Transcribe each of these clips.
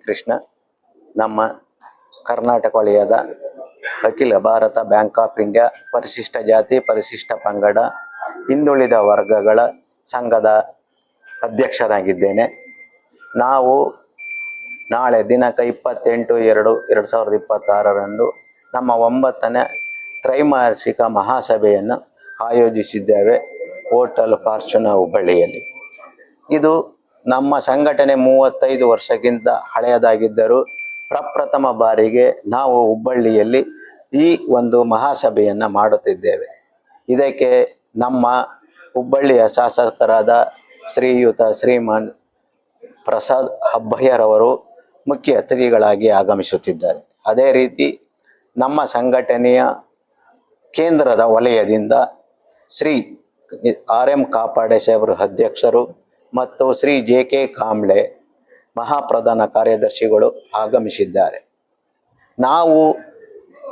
ಕೃಷ್ಣ ನಮ್ಮ ಕರ್ನಾಟಕ ವಲಯದ ಅಖಿಲ ಭಾರತ ಬ್ಯಾಂಕ್ ಆಫ್ ಇಂಡಿಯಾ ಪರಿಶಿಷ್ಟ ಜಾತಿ ಪರಿಶಿಷ್ಟ ಪಂಗಡ ಹಿಂದುಳಿದ ವರ್ಗಗಳ ಸಂಘದ ಅಧ್ಯಕ್ಷರಾಗಿದ್ದೇನೆ. ನಾವು ನಾಳೆ ದಿನಾಂಕ 28/2/2026 ನಮ್ಮ 9ನೇ ತ್ರೈಮಾಸಿಕ ಮಹಾಸಭೆಯನ್ನು ಆಯೋಜಿಸಿದ್ದೇವೆ ಹೋಟೆಲ್ ಫಾರ್ಚುನಾ ಹುಬ್ಬಳ್ಳಿಯಲ್ಲಿ. ಇದು ನಮ್ಮ ಸಂಘಟನೆ 35 ವರ್ಷಕ್ಕಿಂತ ಹಳೆಯದಾಗಿದ್ದರೂ ಪ್ರಪ್ರಥಮ ಬಾರಿಗೆ ನಾವು ಹುಬ್ಬಳ್ಳಿಯಲ್ಲಿ ಈ ಒಂದು ಮಹಾಸಭೆಯನ್ನು ಮಾಡುತ್ತಿದ್ದೇವೆ. ಇದಕ್ಕೆ ನಮ್ಮ ಹುಬ್ಬಳ್ಳಿಯ ಶಾಸಕರಾದ ಶ್ರೀಯುತ ಶ್ರೀಮಾನ್ ಪ್ರಸಾದ್ ಅಬ್ಬಯ್ಯರವರು ಮುಖ್ಯ ಅತಿಥಿಗಳಾಗಿ ಆಗಮಿಸುತ್ತಿದ್ದಾರೆ. ಅದೇ ರೀತಿ ನಮ್ಮ ಸಂಘಟನೆಯ ಕೇಂದ್ರದ ವಲಯದಿಂದ ಶ್ರೀ RM ಕಾಪಾಡೆ ಸಾಹೇಬರು ಅಧ್ಯಕ್ಷರು ಮತ್ತು ಶ್ರೀ JK ಕಾಂಬ್ಳೆ ಮಹಾಪ್ರಧಾನ ಕಾರ್ಯದರ್ಶಿಗಳು ಆಗಮಿಸಿದ್ದಾರೆ. ನಾವು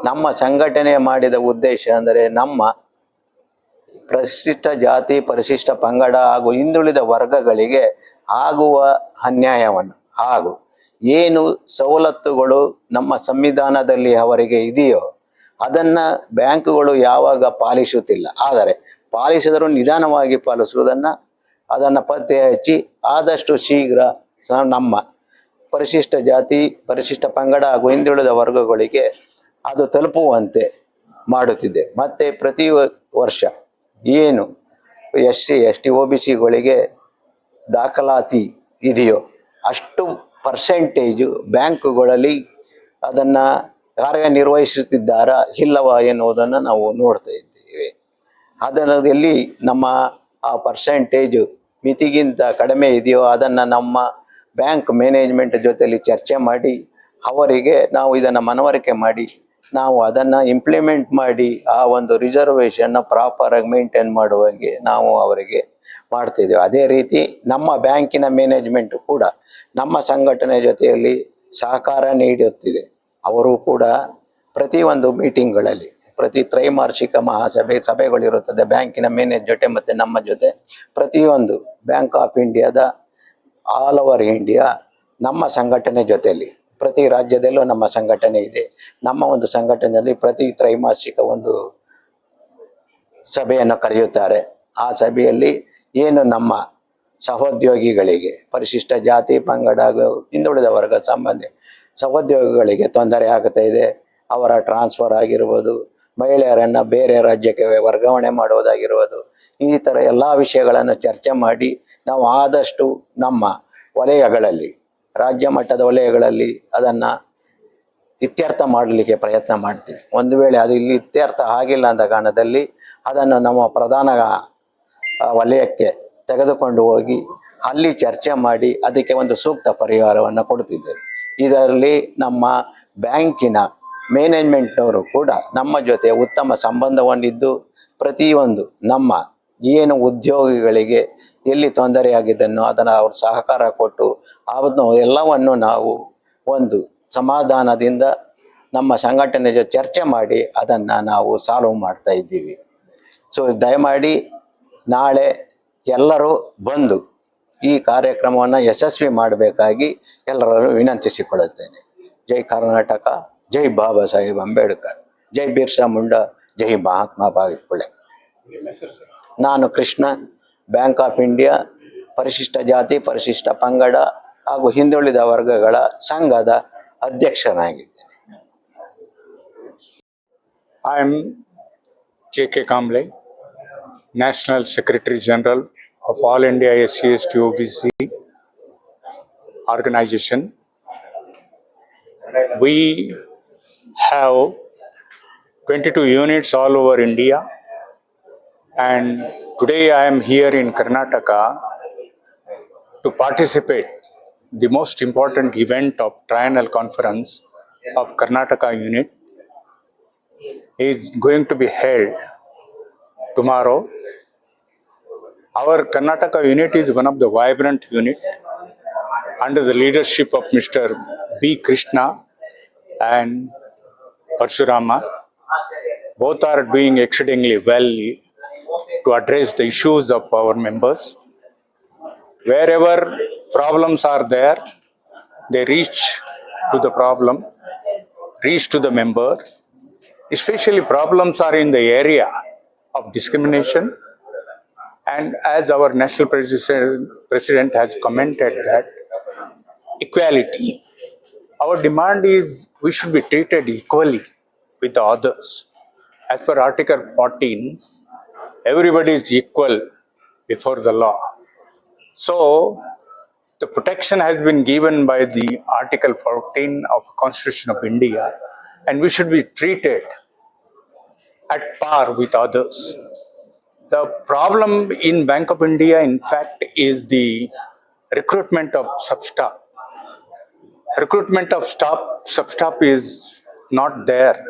ನಮ್ಮ ಸಂಘಟನೆ ಮಾಡಿದ ಉದ್ದೇಶ ಅಂದರೆ ನಮ್ಮ ಪರಿಶಿಷ್ಟ ಜಾತಿ ಪರಿಶಿಷ್ಟ ಪಂಗಡ ಹಾಗೂ ಹಿಂದುಳಿದ ವರ್ಗಗಳಿಗೆ ಆಗುವ ಅನ್ಯಾಯವನ್ನು ಹಾಗೂ ಏನು ಸವಲತ್ತುಗಳು ನಮ್ಮ ಸಂವಿಧಾನದಲ್ಲಿ ಅವರಿಗೆ ಇದೆಯೋ ಅದನ್ನು ಬ್ಯಾಂಕುಗಳು ಯಾವಾಗ ಪಾಲಿಸುತ್ತಿಲ್ಲ. ಆದರೆ ಪಾಲಿಸಿದರೂ ನಿಧಾನವಾಗಿ ಪಾಲಿಸುವುದನ್ನು ಅದನ್ನು ಪತ್ತೆ ಹಚ್ಚಿ ಆದಷ್ಟು ಶೀಘ್ರ ನಮ್ಮ ಪರಿಶಿಷ್ಟ ಜಾತಿ ಪರಿಶಿಷ್ಟ ಪಂಗಡ ಹಾಗೂ ಹಿಂದುಳಿದ ವರ್ಗಗಳಿಗೆ ಅದು ತಲುಪುವಂತೆ ಮಾಡುತ್ತಿದೆ. ಮತ್ತು ಪ್ರತಿ ವರ್ಷ ಏನು SC ST OBCಗಳಿಗೆ ದಾಖಲಾತಿ ಇದೆಯೋ ಅಷ್ಟು ಪರ್ಸೆಂಟೇಜು ಬ್ಯಾಂಕುಗಳಲ್ಲಿ ಅದನ್ನು ಕಾರ್ಯನಿರ್ವಹಿಸುತ್ತಿದ್ದಾರಾ ಇಲ್ಲವಾ ಎನ್ನುವುದನ್ನು ನಾವು ನೋಡ್ತಾ ಇದ್ದೇವೆ. ಅದರಲ್ಲಿ ನಮ್ಮ ಆ ಪರ್ಸೆಂಟೇಜು ಮಿತಿಗಿಂತ ಕಡಿಮೆ ಇದೆಯೋ ಅದನ್ನು ನಮ್ಮ ಬ್ಯಾಂಕ್ ಮ್ಯಾನೇಜ್ಮೆಂಟ್ ಜೊತೆಯಲ್ಲಿ ಚರ್ಚೆ ಮಾಡಿ ಅವರಿಗೆ ನಾವು ಇದನ್ನು ಮನವರಿಕೆ ಮಾಡಿ ನಾವು ಅದನ್ನು ಇಂಪ್ಲಿಮೆಂಟ್ ಮಾಡಿ ಆ ಒಂದು ರಿಸರ್ವೇಷನ್ನ ಪ್ರಾಪರಾಗಿ ಮೇಂಟೈನ್ ಮಾಡುವಾಗೆ ನಾವು ಅವರಿಗೆ ಮಾಡ್ತಿದ್ದೇವೆ. ಅದೇ ರೀತಿ ನಮ್ಮ ಬ್ಯಾಂಕಿನ ಮ್ಯಾನೇಜ್ಮೆಂಟು ಕೂಡ ನಮ್ಮ ಸಂಘಟನೆ ಜೊತೆಯಲ್ಲಿ ಸಹಕಾರ ನೀಡುತ್ತಿದೆ. ಅವರು ಕೂಡ ಪ್ರತಿಯೊಂದು ಮೀಟಿಂಗ್ಗಳಲ್ಲಿ ಪ್ರತಿ ತ್ರೈಮಾಸಿಕ ಸಭೆಗಳಿರುತ್ತದೆ ಬ್ಯಾಂಕಿನ ಮ್ಯಾನೇಜ್ ಜೊತೆ ಮತ್ತು ನಮ್ಮ ಜೊತೆ. ಪ್ರತಿಯೊಂದು ಬ್ಯಾಂಕ್ ಆಫ್ ಇಂಡಿಯಾದ ಆಲ್ ಓವರ್ ಇಂಡಿಯಾ ನಮ್ಮ ಸಂಘಟನೆ ಜೊತೆಯಲ್ಲಿ ಪ್ರತಿ ರಾಜ್ಯದಲ್ಲೂ ನಮ್ಮ ಸಂಘಟನೆ ಇದೆ. ನಮ್ಮ ಒಂದು ಸಂಘಟನೆಯಲ್ಲಿ ಪ್ರತಿ ತ್ರೈಮಾಸಿಕ ಒಂದು ಸಭೆಯನ್ನು ಕರೆಯುತ್ತಾರೆ. ಆ ಸಭೆಯಲ್ಲಿ ಏನು ನಮ್ಮ ಸಹೋದ್ಯೋಗಿಗಳಿಗೆ ಪರಿಶಿಷ್ಟ ಜಾತಿ ಪಂಗಡ ಹಿಂದುಳಿದ ವರ್ಗ ಸಂಬಂಧಿ ಸಹೋದ್ಯೋಗಿಗಳಿಗೆ ತೊಂದರೆ ಆಗ್ತಾ ಇದೆ, ಅವರ ಟ್ರಾನ್ಸ್ಫರ್ ಆಗಿರ್ಬೋದು, ಮಹಿಳೆಯರನ್ನು ಬೇರೆ ರಾಜ್ಯಕ್ಕೆ ವರ್ಗಾವಣೆ ಮಾಡುವುದಾಗಿರ್ಬೋದು, ಈ ಥರ ಎಲ್ಲ ವಿಷಯಗಳನ್ನು ಚರ್ಚೆ ಮಾಡಿ ನಾವು ಆದಷ್ಟು ನಮ್ಮ ವಲಯಗಳಲ್ಲಿ ರಾಜ್ಯ ಮಟ್ಟದ ವಲಯಗಳಲ್ಲಿ ಅದನ್ನು ಇತ್ಯರ್ಥ ಮಾಡಲಿಕ್ಕೆ ಪ್ರಯತ್ನ ಮಾಡ್ತೀವಿ. ಒಂದು ವೇಳೆ ಅದು ಇಲ್ಲಿ ಇತ್ಯರ್ಥ ಆಗಿಲ್ಲ ಅಂದ ಕಾರಣದಲ್ಲಿ ಅದನ್ನು ನಮ್ಮ ಪ್ರಧಾನ ವಲಯಕ್ಕೆ ತೆಗೆದುಕೊಂಡು ಹೋಗಿ ಅಲ್ಲಿ ಚರ್ಚೆ ಮಾಡಿ ಅದಕ್ಕೆ ಒಂದು ಸೂಕ್ತ ಪರಿಹಾರವನ್ನು ಕೊಡ್ತಿದ್ದೇವೆ. ಇದರಲ್ಲಿ ನಮ್ಮ ಬ್ಯಾಂಕಿನ ಮ್ಯಾನೇಜ್ಮೆಂಟ್ನವರು ಕೂಡ ನಮ್ಮ ಜೊತೆ ಉತ್ತಮ ಸಂಬಂಧವನ್ನಿದ್ದು ಪ್ರತಿಯೊಂದು ನಮ್ಮ ಏನು ಉದ್ಯೋಗಿಗಳಿಗೆ ಎಲ್ಲಿ ತೊಂದರೆಯಾಗಿದ್ದನ್ನು ಅದನ್ನು ಅವರು ಸಹಕಾರ ಕೊಟ್ಟು ಅದನ್ನು ಎಲ್ಲವನ್ನು ನಾವು ಒಂದು ಸಮಾಧಾನದಿಂದ ನಮ್ಮ ಸಂಘಟನೆ ಜೊತೆ ಚರ್ಚೆ ಮಾಡಿ ಅದನ್ನು ನಾವು ಸಾಲ್ವ್ ಮಾಡ್ತಾ ಇದ್ದೀವಿ. ಸೊ ದಯಮಾಡಿ ನಾಳೆ ಎಲ್ಲರೂ ಬಂದು ಈ ಕಾರ್ಯಕ್ರಮವನ್ನು ಯಶಸ್ವಿ ಮಾಡಬೇಕಾಗಿ ಎಲ್ಲರನ್ನು ವಿನಂತಿಸಿಕೊಳ್ಳುತ್ತೇನೆ. ಜೈ ಕರ್ನಾಟಕ, ಜೈ ಬಾಬಾ ಸಾಹೇಬ್ ಅಂಬೇಡ್ಕರ್, ಜೈ ಬಿರ್ಸಾ ಮುಂಡಾ, ಜೈ ಮಹಾತ್ಮ ಫುಲೆ. ನಾನು ಕೃಷ್ಣ, ಬ್ಯಾಂಕ್ ಆಫ್ ಇಂಡಿಯಾ ಪರಿಶಿಷ್ಟ ಜಾತಿ ಪರಿಶಿಷ್ಟ ಪಂಗಡ ಹಾಗೂ ಹಿಂದುಳಿದ ವರ್ಗಗಳ ಸಂಘದ ಅಧ್ಯಕ್ಷನಾಗಿದ್ದೇನೆ. I am JK Kamble, National Secretary General of All India SC ST OBC organization. We have 22 units all over India, and today I am here in Karnataka to participate the most important event of Triennial Conference of Karnataka Unit is going to be held tomorrow. Our Karnataka unit is one of the vibrant unit under the leadership of Mr. B. Krishna and Parshurama. Both are doing exceedingly well to address the issues of our members. Wherever problems are there, they reach to the problem, reach to the member. Especially problems are in the area of discrimination. And as our national president has commented that equality, our demand is we should be treated equally with the others. As per Article 14, everybody is equal before the law. So the protection has been given by the Article 14 of Constitution of India, and we should be treated at par with others. The problem in Bank of India, in fact, is the recruitment of sub-staff. Recruitment of sub-staff is not there.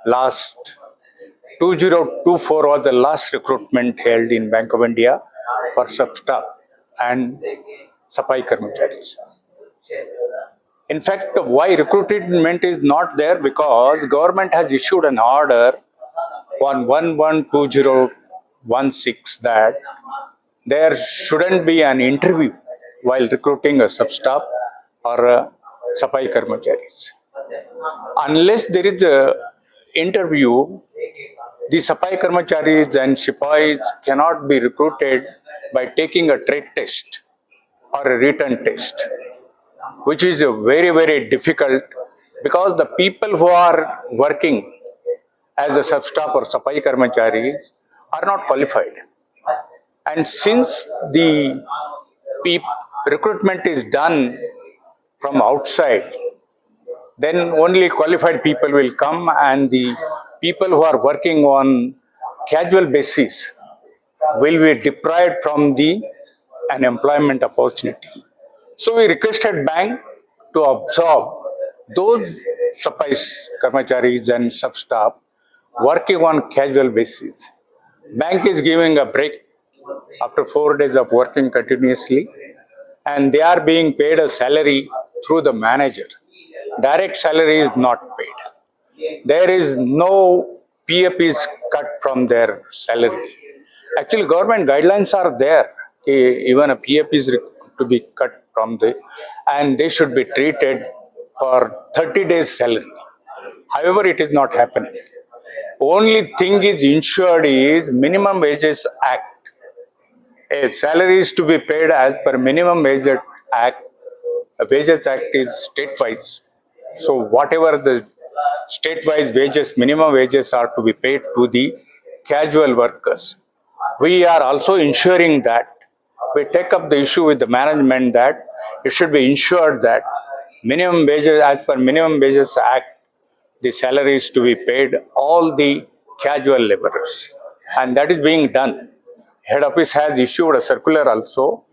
Last 2024 was the last recruitment held in Bank of India for sub-staff and Sapai Karmacharis. In fact, why recruitment is not there? Because government has issued an order on 112016 that there shouldn't be an interview while recruiting a sub-staff or a Sapai Karmacharis. Unless there is a interview, the Sapai Karmacharis and Shipais cannot be recruited by taking a trade test or a written test, which is very, very difficult because the people who are working as a sub-staff or Sapai Karmacharis are not qualified. And since the recruitment is done from outside, then only qualified people will come, and the people who are working on casual basis will be deprived from an employment opportunity. So we requested bank to absorb those Sapais, Karmacharis and sub-staff working on casual basis. Bank is giving a break after 4 days of working continuously, and they are being paid a salary through the manager. Direct salary is not paid. There is no PF is cut from their salary. Actually, government guidelines are there. Even a PF is to be cut from and they should be treated for 30 days salary. However, it is not happening. Only thing is ensured is Minimum Wages Act. A salary is to be paid as per Minimum Wages Act. A Wages Act is state-wise. So whatever the state-wise wages, minimum wages are to be paid to the casual workers. We are also ensuring that we take up the issue with the management that it should be ensured that minimum wages, as per Minimum Wages Act, the salary is to be paid all the casual laborers, and that is being done. Head office has issued a circular also